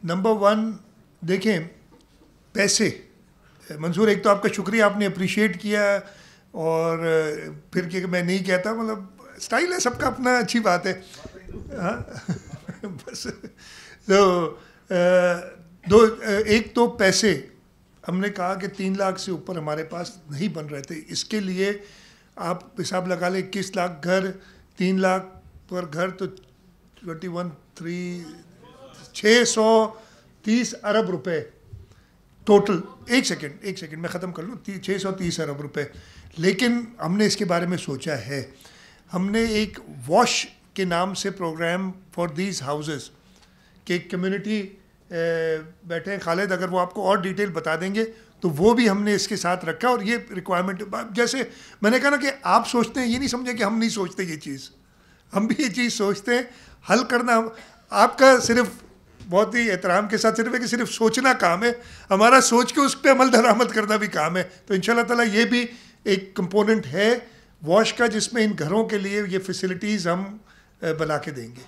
Number one دیکھیں پیسے. منظور ایک تو آپ کا شکریہ, آپ نے اپریشیٹ کیا, اور پھر کہ میں نہیں کہتا, مطلب اسٹائل ہے سب کا اپنا, اچھی بات ہے. ہاں بس تو ایک تو پیسے ہم نے کہا کہ 3 لاکھ سے اوپر ہمارے پاس نہیں بن رہے تھے. اس کے لیے آپ حساب لگا لیں 21 لاکھ گھر, 3 لاکھ پر گھر تو 630 ارب روپے ٹوٹل. ایک سیکنڈ میں ختم کر لوں. 630 ارب روپے. لیکن ہم نے اس کے بارے میں سوچا ہے, ہم نے ایک واش کے نام سے پروگرام فار دیز ہاؤزز کہ ایک کمیونٹی بیٹھے ہیں خالد, اگر وہ آپ کو اور ڈیٹیل بتا دیں گے, تو وہ بھی ہم نے اس کے ساتھ رکھا. اور یہ ریکوائرمنٹ جیسے میں نے کہا نا کہ آپ سوچتے ہیں, یہ نہیں سمجھے کہ ہم نہیں سوچتے یہ چیز, ہم بھی یہ چیز سوچتے ہیں. حل کرنا آپ کا صرف بہت ہی احترام کے ساتھ صرف ہے کہ صرف سوچنا کام ہے, ہمارا سوچ کے اس پہ عمل درآمد کرنا بھی کام ہے. تو ان شاء اللہ تعالیٰ یہ بھی ایک کمپوننٹ ہے واش کا, جس میں ان گھروں کے لیے یہ فیسلٹیز ہم بنا کے دیں گے.